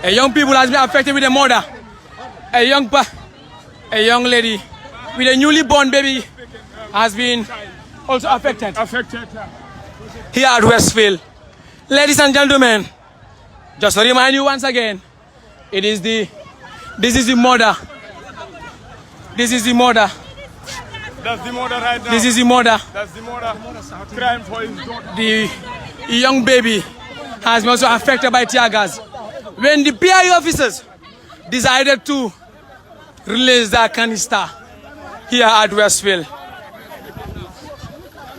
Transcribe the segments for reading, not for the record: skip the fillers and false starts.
A young people has been affected with a murder. A young lady with a newly born baby has been also affected. Here at Westfield. Ladies and gentlemen, just to remind you once again, this is the murder. This is the murder. That's the murder right now. This is the murder. That's the murder. Crime for his daughter. The young baby has been also affected by tear gas. When the PI officers decided to release the canister here at Westfield.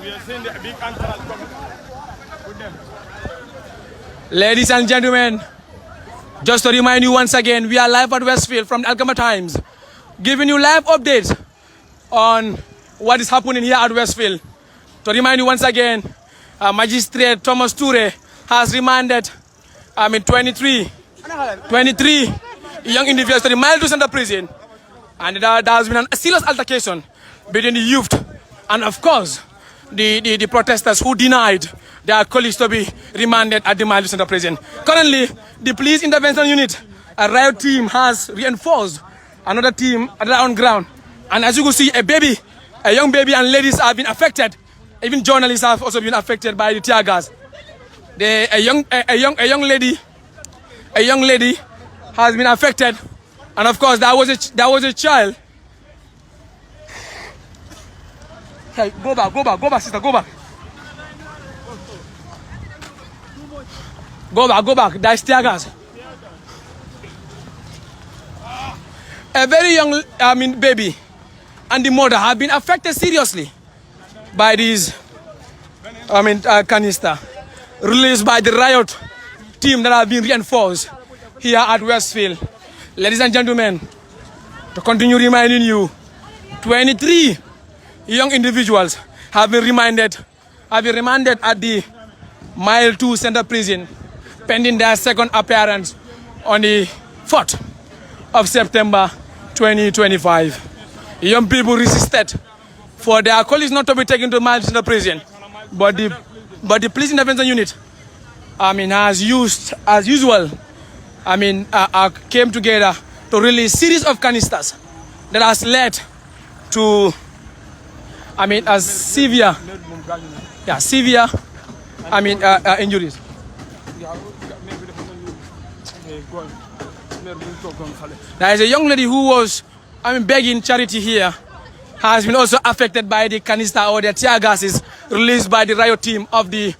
We are seeing the big entourage coming with them. Ladies and gentlemen, just to remind you once again, we are live at Westfield from the Alkama Times, giving you live updates on what is happening here at Westfield. To remind you once again, Magistrate Thomas Toure has remanded 23 young individuals to the Mild Center prison, and there has been a serious altercation between the youth and, of course, the protesters who denied their colleagues to be remanded at the Mild Center prison. Currently, the police intervention unit, a riot team, has reinforced another team on ground. And as you can see, a young baby and ladies have been affected. Even journalists have also been affected by the tear gas. A young lady has been affected, and of course there was a child. Hey, go back, sister, go back. Go back. That's tear gas. A very young, baby and the mother have been affected seriously by these, canister released by the riot team that have been reinforced here at Westfield. Ladies and gentlemen, to continue reminding you, 23 young individuals have been remanded at the Mile 2 Center Prison, pending their second appearance on the 4th of September 2025. Young people resisted for their colleagues not to be taken to Mile 2 Center Prison, but the police intervention unit, has used, as usual, came together to release series of canisters that has led to, severe injuries. There is a young lady who was, begging charity here, has been also affected by the canister or the tear gases released by the riot team of the,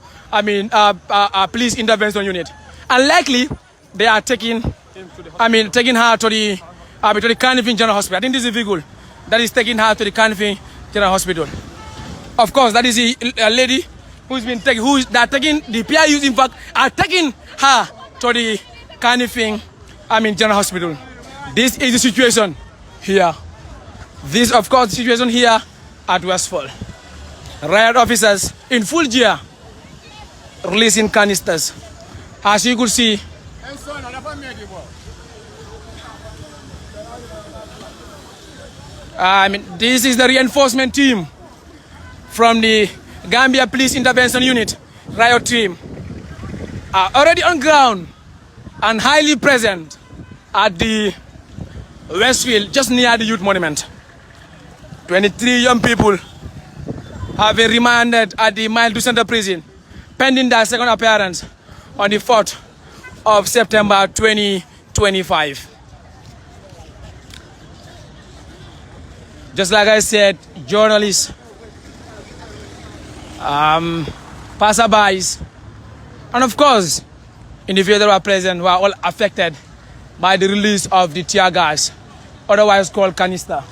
police intervention unit. And likely, they are taking her to the Kanifing General Hospital. I think this is a vehicle that is taking her to the Kanifing General Hospital. Of course, that is a lady who's been taken, the PIUs in fact are taking her to the Kanifing, General Hospital. This is the situation here. This, of course, the situation here at Westfield. Riot officers in full gear releasing canisters. As you could see, this is the reinforcement team from the Gambia Police Intervention Unit, riot team, are already on ground and highly present at the Westfield, just near the Youth Monument. 23 young people have been remanded at the Mile 2 Center Prison, pending their second appearance on the 4th of September 2025. Just like I said, journalists, passerbys, and of course, individuals that were present were all affected by the release of the tear gas, otherwise called canister.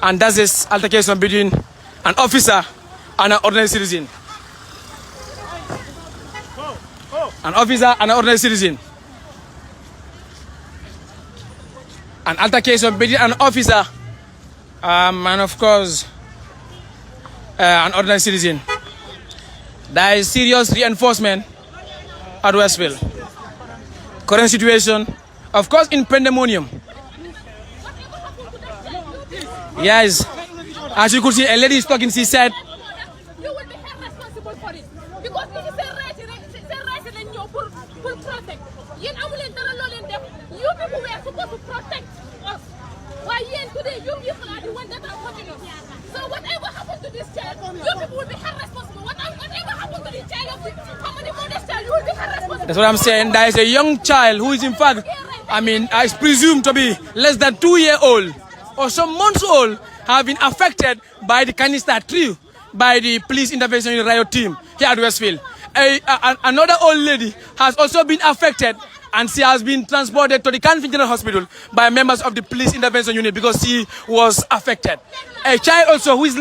And that's this altercation between an officer and an ordinary citizen. An officer and an ordinary citizen. An altercation between an officer and of course an ordinary citizen. There is serious reinforcement at Westfield. Current situation, of course, in pandemonium. Yes, as you could see, a lady is talking. She said, "You will be held responsible for it because this is a right for pour protect. You people were supposed to protect us. Why today you people are the ones that are hurting us. So whatever happened to this child, you people will be held responsible. Whatever happened to this child, how many more this child, you will be held responsible. That's what I'm saying. There is a young child who is in fact, is presumed to be less than 2-year-old or some months old, have been affected by the canister tree, by the police intervention in the riot team here at Westfield. Another old lady has also been affected, and she has been transported to the Kanifing Hospital by members of the police intervention unit because she was affected. A child also who is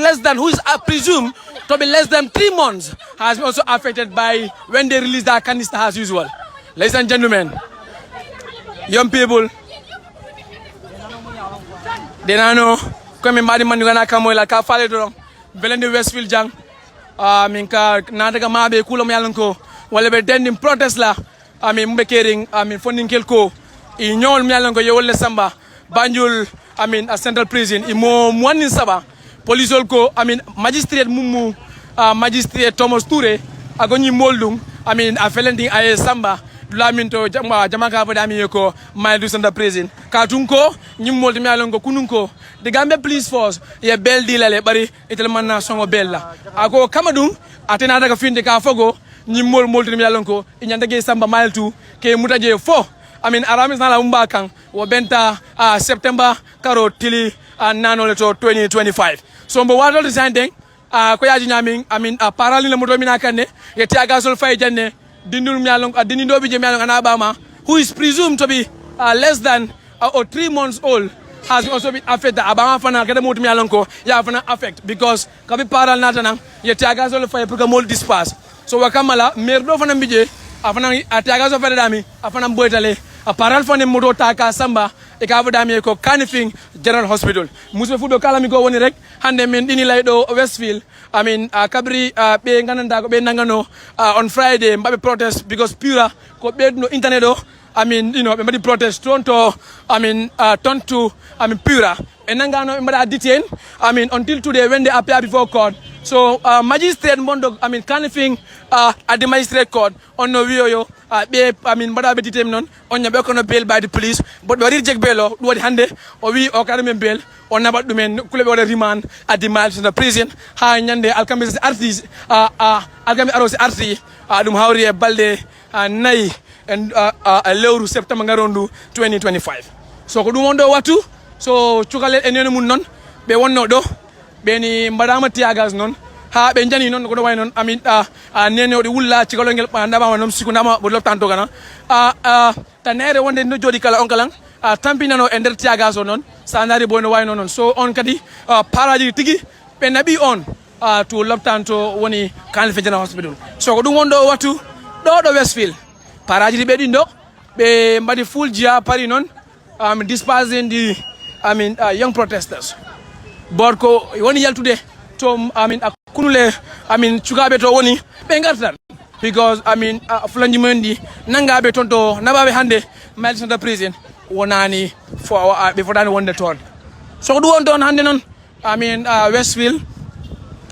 presumed to be less than 3 months has been also affected by when they release their canister as usual. Ladies and gentlemen, young people, they don't know. Come madi man ngana kamoy la ka fale do belende Westfield jang min ka nata ka mabe kulo yalan ko wala be dendim protest la mbe kering funding kelko I nyol mi yalan ko yewolle samba Banjul a central prison I mo mwanin saba police ko magistrate mumu magistrate Thomas Touré agoni moldum a felending ay samba Laminto jamaka bodami ko Maidu Center prison katunko nyimolti mi alongo kununko the Gambia police force ye bel dilale bari itel manna songo bella ako kamadum atena daga finde ka fogo nyimol molti mi alongo inyandage samba mailtu ke mutaje fo aramis na la umbakan wo benta September karo tili nanole to 2025 so mbo wadol design ko yaji nyaming parali la moto mina kanne ye tiaga sol fay janne who is presumed to be less than or 3 months old has also been affected. Abama fana kada mutu mialonko ya fana affect because kabi paral natana ye tiaga so le fay pour que mol disperse. So wakamala merdo fana mbije afana tiaga so fere dami afana mboetale paral fane moto taka samba e ka dami ko Kanifing General Hospital. Musbe fudo kala mi go woni rek hande men dini lay do Westfield kabri be gananda ko be nangano on Friday mbabe protest because pura ko be no internet do be madi protest tonto turn to pura and nangano mbada detain until today when they appear before court. So magistrate mondo Kanifing at the magistrate court on no wioyo be mbada be detain non on be kono bail by the police but we reject bail do hande o wi o kadame bail on nabat dumen kulebe wala remand at the Miles in the prison ha nyande alkamis artis alkami arosi arti dum hawri e balde nay and lewru september ngarondu 2025 so ko dum wondo watu so cukale enene mun non be wonno do be ni mbadama tiagas non ha be jani non ko do way non nene o di wulla ci galo ngel pa ndaba non siku ndama bo loptanto kana tanere wonde no jodi kala on kalang tampinano e nder tiagas o non sanari bono way non so on kadi paraji tigi be nabi on to loptanto woni Kanifing General Hospital so ko dum wondo watu do Westfield paraji be dindo be mbadi full jia pari non dispersing the young protesters but ko woni yaltude to kunule cukabe to woni be ngartan because fulanji mendi nangabe tonto nababe hande Miles in the prison wonani for before than won the ton so do won don hande non Westfield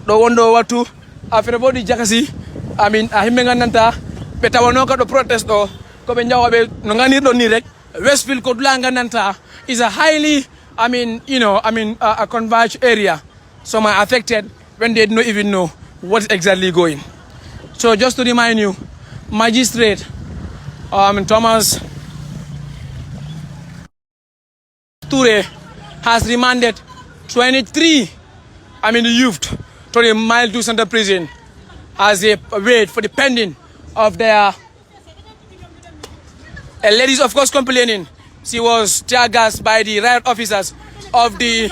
do wondo watu afere bodi jakasi himbe ngandanta be tawano ka do protest do ko be njawabe no ngani do ni rek Westfield ko dula ngandanta is a highly a converged area some are affected when they don't even know what is exactly going. So just to remind you, magistrate Thomas Touré has remanded 23 youth to the Mile Center prison as they wait for the pending of their ladies, of course, complaining. She was tear gassed by the riot officers of the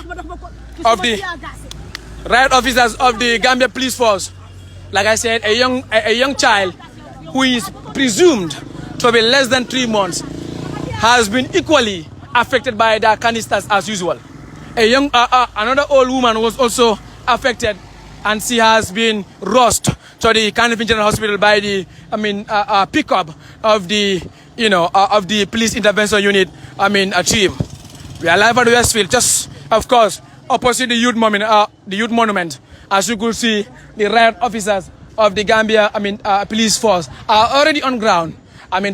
Gambia police force. Like I said, a young child who is presumed to be less than 3 months has been equally affected by the canisters as usual. Another old woman was also affected, and she has been rushed to the Kanifing General Hospital by the pickup of the police intervention unit team. We are live at Westfield, just of course opposite the youth monument. As you could see, the riot officers of the Gambia police force are already on ground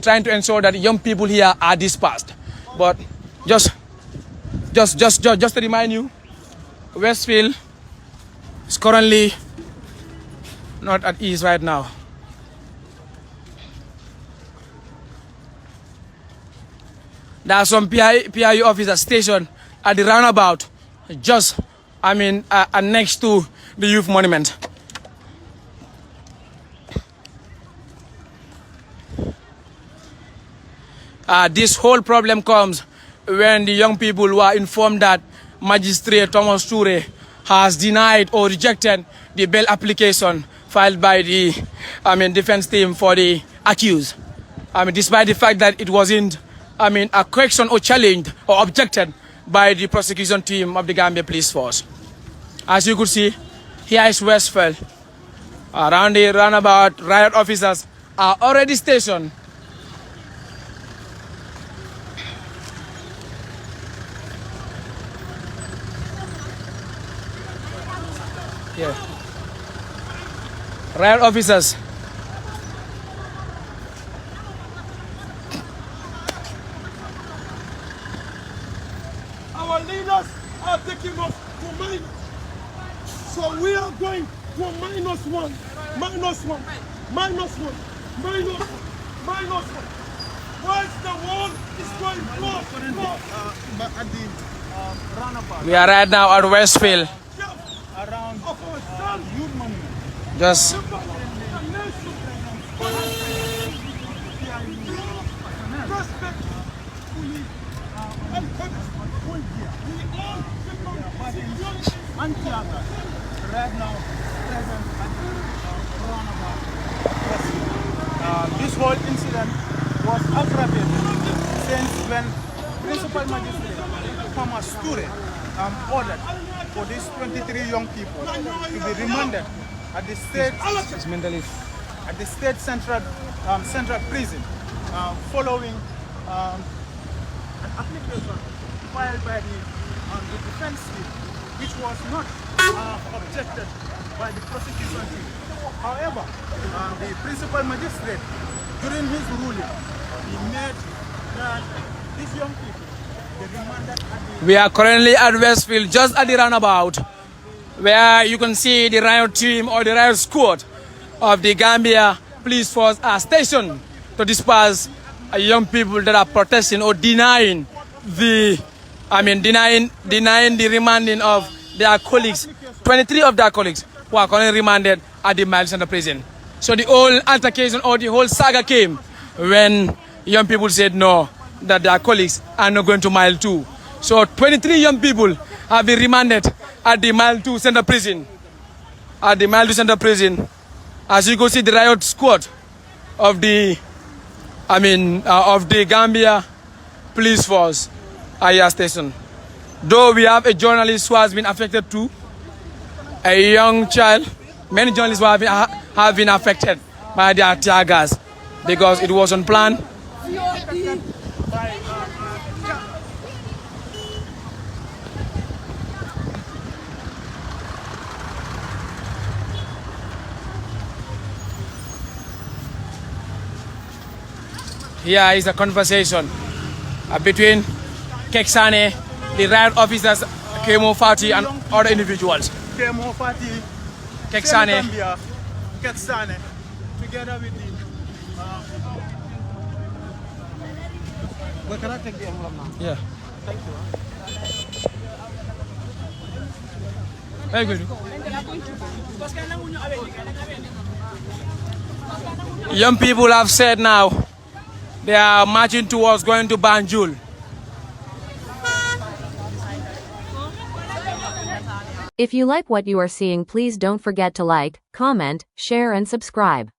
trying to ensure that young people here are dispersed. But just to remind you, Westfield is currently not at ease right now. There are some PIU officers stationed at the roundabout, just, next to the youth monument. This whole problem comes when the young people were informed that Magistrate Thomas Ture has denied or rejected the bail application filed by the defense team for the accused. Despite the fact that it wasn't a question or challenged or objected by the prosecution team of the Gambia Police Force. As you could see, here is Westfield. Around the roundabout, riot officers are already stationed. Yeah. Riot officers. Our leaders are taking us to minus. So we are going to -1, -1, -1, -1. Once the wall is going close. At the roundabout. We are right now at Westfield. Around youth monument. Just Right now, present at the roundabout. This whole incident was aggravated since when Principal Magistrate Thomas Ture ordered for these 23 young people to be remanded at the state central prison following an application filed by the defense team, which was not objected by the prosecution team. However, the principal magistrate, during his ruling, he made that these young people, they remanded at the... we are currently at Westfield, just at the roundabout, where you can see the riot team or the riot squad of the Gambia Police Force are stationed to disperse young people that are protesting or denying the remanding of their colleagues, 23 of their colleagues who are currently remanded at the Mile Center prison. So the whole altercation or the whole saga came when young people said no, that their colleagues are not going to Mile 2. So 23 young people have been remanded at the Mile 2 Center prison. At the Mile 2 Center prison, as you can see, the riot squad of the Gambia Police Force are here stationed. Though we have a journalist who has been affected too, a young child, many journalists have been affected by the tear gas because it was unplanned. Here is a conversation between Keksane, the riot officers, Kemo Fati, and other individuals. Kemo Fati, Keksane, Keksane, together with the... Where can I take the envelope now? Yeah. Thank you. Very good. Young people have said now they are marching towards going to Banjul. If you like what you are seeing, please don't forget to like, comment, share and subscribe.